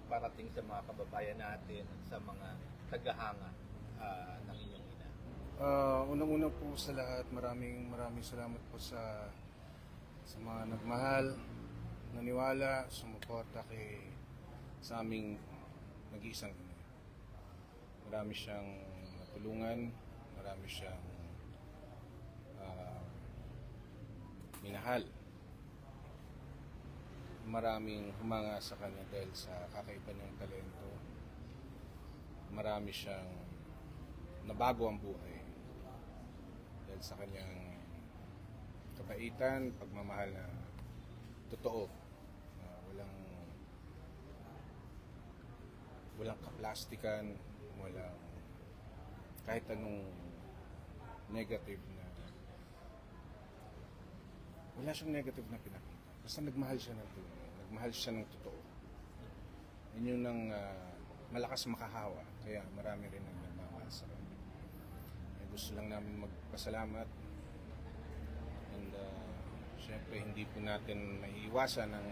parating sa mga kababayan natin at sa mga tagahanga ng inyong ina? Unang-una po sa lahat, maraming salamat po sa mga nagmahal, naniwala, sumuporta sa aming nag-iisang ina. Marami siyang natulungan, marami siyang minahal. Maraming humanga sa kanya dahil sa kakaiba niyang talento. Marami siyang nabago ang buhay dahil sa kanyang kabaitan, pagmamahal na totoo, walang kaplastikan, walang kahit anong negative na wala siyang negative na pinakita. Basta nagmahal siya ng tunay, nagmahal siya ng totoo. Yun ang malakas makahawa, kaya marami rin ang nagmamahal sa kanya. Gusto lang namin magpasalamat and syempre hindi po natin maiiwasan ang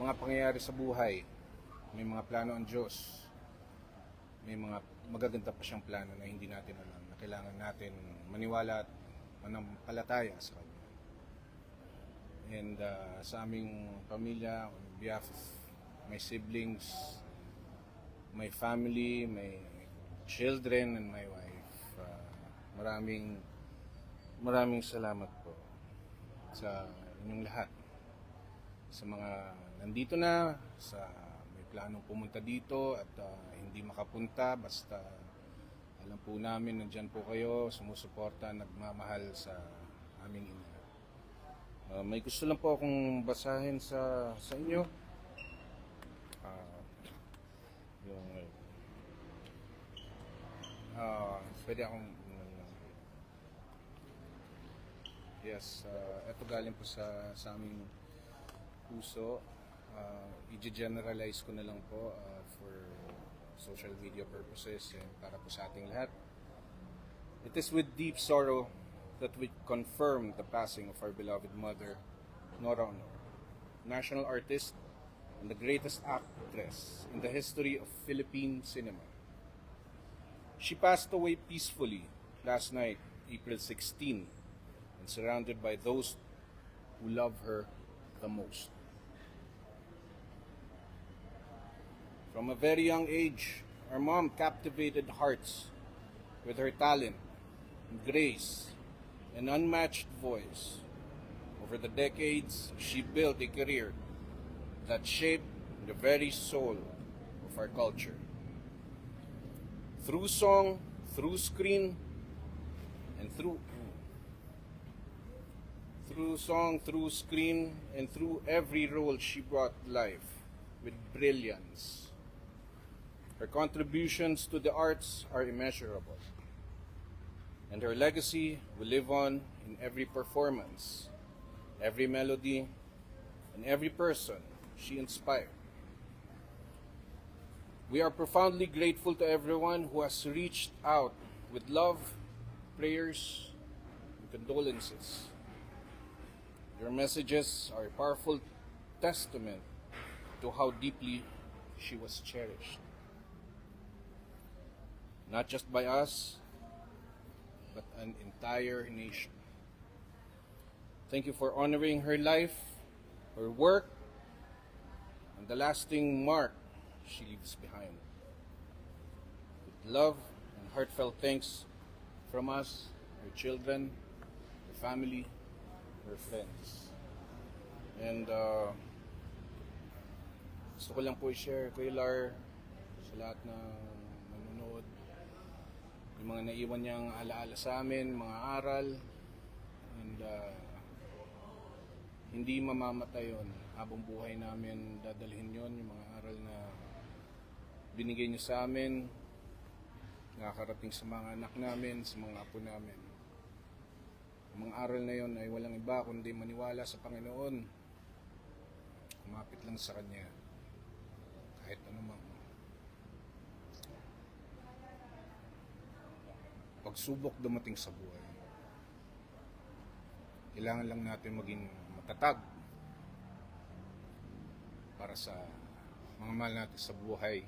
mga pangyayari sa buhay. May mga plano ang Diyos, may mga magaganda pa siyang plano na hindi natin alam, na kailangan natin maniwala at manampalataya sa Kanya. And sa aming pamilya, on behalf of my siblings, my family, my children, and my wife, maraming salamat po sa inyong lahat. Sa mga nandito na, sa may planong pumunta dito at hindi makapunta, basta alam po namin nandyan po kayo, sumusuporta, nagmamahal sa aming ina. May gusto lang po akong basahin sa inyo. Pwede akong yes, ito galing po sa aming puso. I-generalize ko na lang po for social media purposes and para po sa ating lahat. It is with deep sorrow that we confirm the passing of our beloved mother, Nora Honor, national artist and the greatest actress in the history of Philippine cinema. She passed away peacefully last night, April 16, and surrounded by those who love her the most. From a very young age, our mom captivated hearts with her talent, grace, and unmatched voice. Over the decades, she built a career that shaped the very soul of our culture. Through song, through screen, and through every role she brought life with brilliance. Her contributions to the arts are immeasurable, and her legacy will live on in every performance, every melody, and every person she inspired. We are profoundly grateful to everyone who has reached out with love, prayers, and condolences. Your messages are a powerful testament to how deeply she was cherished. Not just by us, but an entire nation. Thank you for honoring her life, her work, and the lasting mark she leaves behind. With love and heartfelt thanks from us, her children, her family, her friends. And gusto ko lang po i-share, Kuya Lar, sa lahat na nanonood, yung mga naiwan niyang alaala sa amin, mga aral, and hindi mamamatay yun. Habang buhay namin dadalhin yun, yung mga aral na binigay niyo sa amin, nakakarating sa mga anak namin, sa mga apo namin. Ang mga aral na yun ay walang iba kundi maniwala sa Panginoon, kumapit lang sa Kanya, kahit anumang pagsubok dumating sa buhay. Kailangan lang natin maging matatag para sa mga mahal natin sa buhay.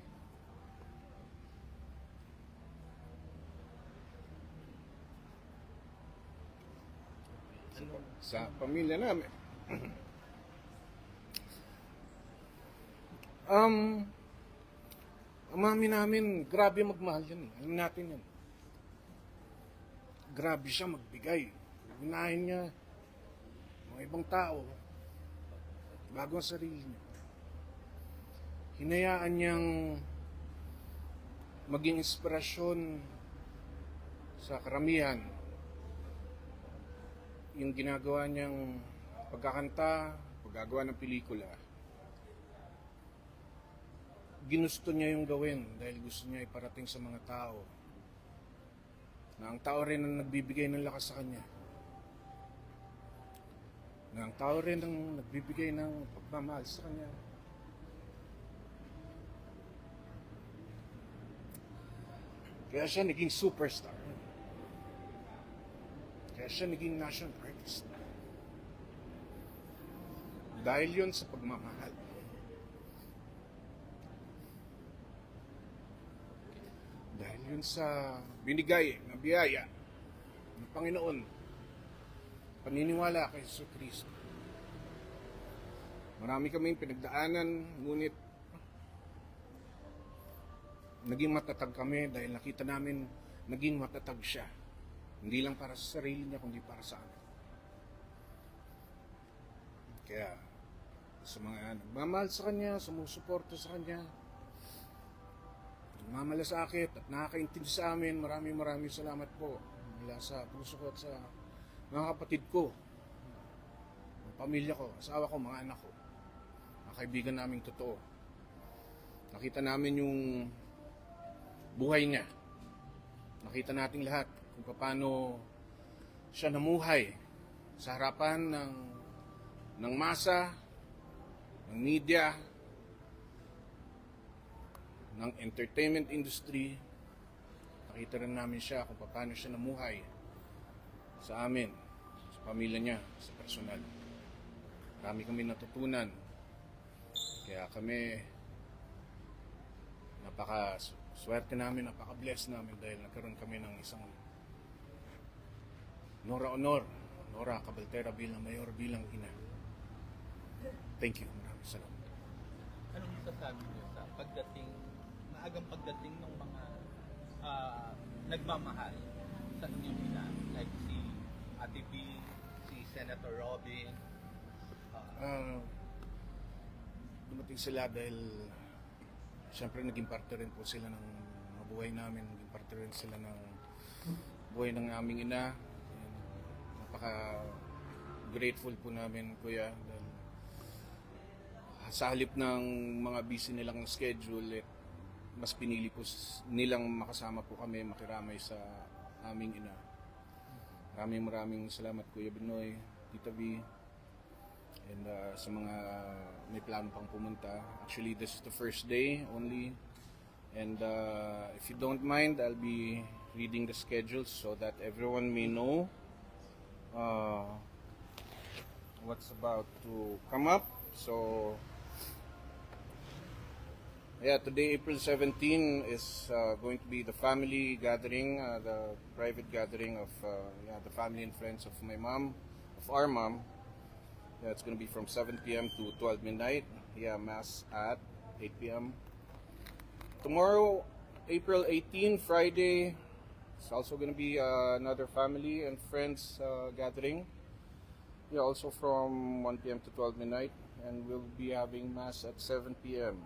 Sa pamilya namin. Ang mami namin, grabe magmahal yan. Alam natin yan. Grabe siya magbigay. Unahin niya mga ibang tao bago ang sarili niya. Hinayaan niyang maging inspirasyon sa karamihan. Yung ginagawa niyang pagkakanta, paggagawa ng pelikula, ginusto niya yung gawin dahil gusto niya iparating sa mga tao na ang tao rin ang nagbibigay ng lakas sa kanya. Na ang tao rin ang nagbibigay ng pagmamahal sa kanya. Kaya siya naging superstar. Kaya siya naging national artist. Dahil yun sa pagmamahal. Dahil yun sa binigay na biyaya ng Panginoon. Paniniwala kay Jesus Cristo. Marami kaming pinagdaanan, ngunit naging matatag kami dahil nakita namin naging matatag siya. Hindi lang para sa sarili niya, kundi para sa amin. Kaya, sa mga nagmamahal sa kanya, sumusuporta sa kanya, nagmamalasakit at nakakaintindi sa amin, maraming salamat po mula sa puso ko at sa mga kapatid ko, mga pamilya ko, asawa ko, mga anak ko, mga kaibigan naming totoo. Nakita namin yung buhay niya. Nakita nating lahat kung paano siya namuhay sa harapan ng masa, ng media, ng entertainment industry. Nakita rin namin siya kung paano siya namuhay sa amin, sa pamilya niya, sa personal. Marami kami natutunan. Kaya kami napaka-swerte namin, napaka-bless namin dahil nagkaroon kami ng isang Nora Cabaltera bilang mayor, bilang ina. Thank you. Maraming salamat. Anong masasabi niyo sa maagang pagdating ng mga nagmamahal sa inyong ina? Like si Ate B, si Senator Robin. Dumating sila dahil siyempre naging parte rin po sila ng mga buhay namin. Naging parte rin sila ng buhay ng aming ina. Napaka-grateful po namin, Kuya, dahil sa halip ng mga busy nilang schedule, mas pinili po nilang makasama po kami, makiramay sa aming ina. Maraming salamat, Kuya Binoy, Tita B, and sa mga may plano pang pumunta. Actually, this is the first day only, and if you don't mind, I'll be reading the schedules so that everyone may know what's about to come up. So yeah, today, April 17, is going to be the family gathering, the private gathering of the family and friends of my mom, of our mom. Yeah, it's going to be from 7 p.m. to 12 midnight. Yeah, Mass at 8 p.m. Tomorrow, April 18, Friday, it's also going to be another family and friends gathering. Yeah, also from 1 p.m. to 12 midnight. And we'll be having Mass at 7 p.m.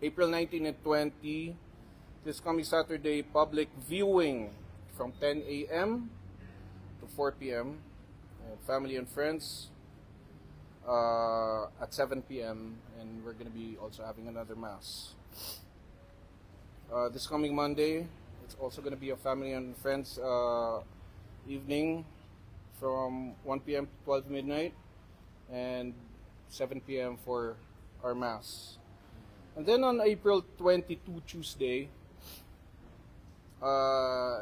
April 19 and 20, this coming Saturday, public viewing from 10 a.m. to 4 p.m. Family and friends at 7 p.m. And we're going to be also having another Mass. This coming Monday, it's also going to be a family and friends evening from 1 p.m. to 12 midnight and 7 p.m. for our Mass. And then on April 22, Tuesday,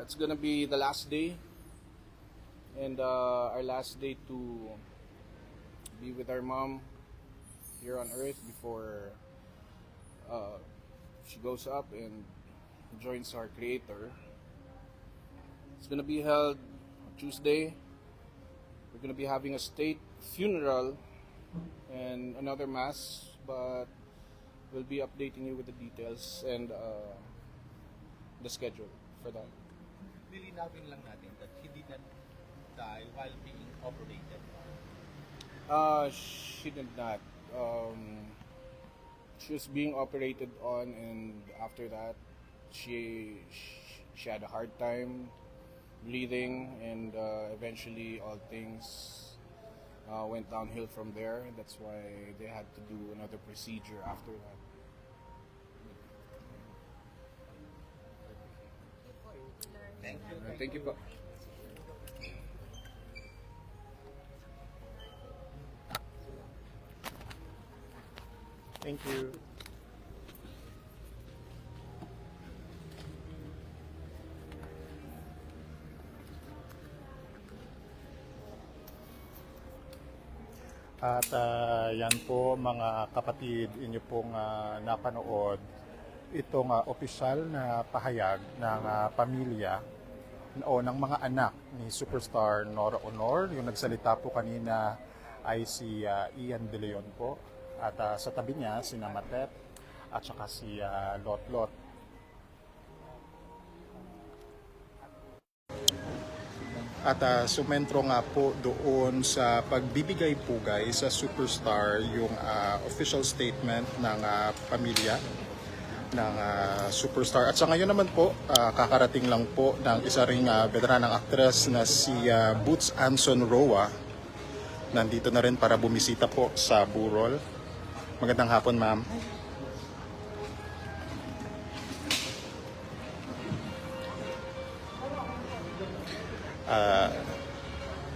it's going to be the last day and our last day to be with our mom here on earth before she goes up and joins our creator. It's gonna be held Tuesday. We're gonna be having a state funeral and another mass, but we'll be updating you with the details and the schedule for that. Lilinawin lang natin that he didn't die while being operated. She did not. She was being operated on, and after that, she had a hard time breathing, and eventually all things went downhill from there. That's why they had to do another procedure after that. Thank you. Thank you po. Thank you. At yan po mga kapatid, inyo pong napanood itong opisyal na pahayag ng pamilya o ng mga anak ni superstar Nora Honor. Yung nagsalita po kanina ay si Ian De Leon po. At sa tabi niya, si Namatep at saka si Lotlot. At sumentro nga po doon sa pagbibigay pugay sa superstar yung official statement ng pamilya ng superstar. At sa ngayon naman po, kakarating lang po ng isa ring veteranang actress na si Boots Anson Roa. Nandito na rin para bumisita po sa burol. Magandang hapon, ma'am.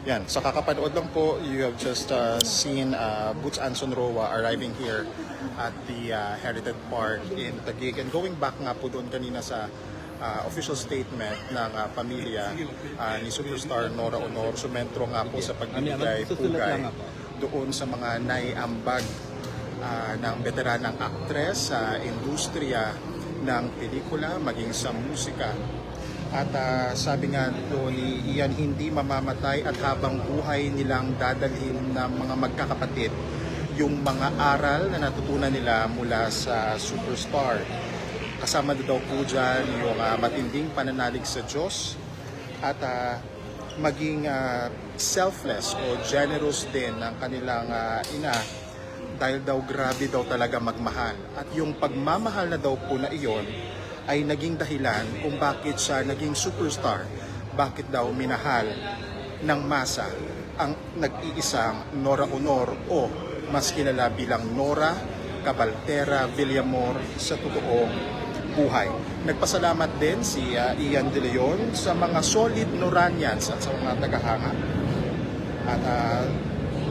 Yan, sa kakapanood lang po, you have just seen Boots Anson Roa arriving here at the Heritage Park in Taguig. And going back nga po doon kanina sa official statement ng pamilya ni superstar Nora Honor, sumentro nga po sa pagbibigay pugay doon sa mga naiambag ng veteranang aktres sa industriya ng pelikula, maging sa musika. At sabi nga doon ni Ian, hindi mamamatay at habang buhay nilang dadalhin ng mga magkakapatid yung mga aral na natutunan nila mula sa superstar. Kasama daw po dyan yung matinding pananalig sa Diyos at maging selfless o generous din ng kanilang ina. Dahil daw grabe daw talaga magmahal. At yung pagmamahal na daw po na iyon ay naging dahilan kung bakit siya naging superstar. Bakit daw minahal ng masa ang nag-iisang Nora Honor o mas kilala bilang Nora Cabaltera Villamor sa totoong buhay. Nagpasalamat din si Ian De Leon sa mga solid Noranians at sa mga tagahanga. At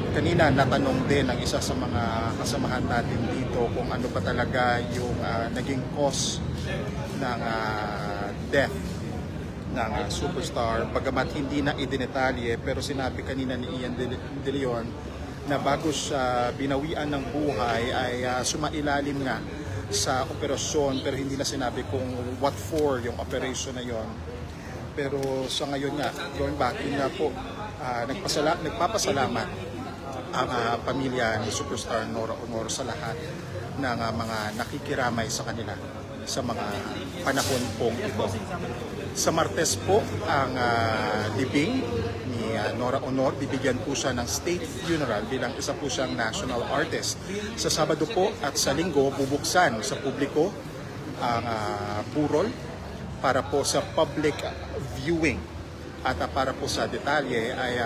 kanina natanong din ng isa sa mga kasamahan natin dito kung ano ba talaga yung naging cause ng death ng superstar. Bagamat hindi na idinetalye, pero sinabi kanina ni Ian De Leon na bago siya binawian ng buhay ay sumailalim nga sa operasyon, pero hindi na sinabi kung what for yung operation na yon. Pero sa ngayon nga, going back, yun nga po, nagpapasalamat ang pamilya ni superstar Nora Honor sa lahat ng mga nakikiramay sa kanila sa mga panahon pong ito. Sa Martes po ang libing ni Nora Honor, bibigyan po siya ng state funeral bilang isa po siyang national artist. Sa Sabado po at sa Linggo, bubuksan sa publiko ang burol para po sa public viewing. At para po sa detalye ay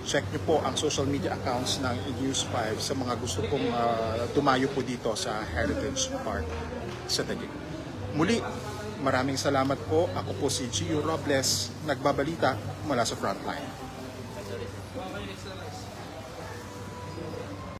check nyo po ang social media accounts ng News 5 sa mga gusto pong tumayo po dito sa Heritage Park sa Taguig. Muli, maraming salamat po. Ako po si Gio Robles, nagbabalita mula sa Frontline.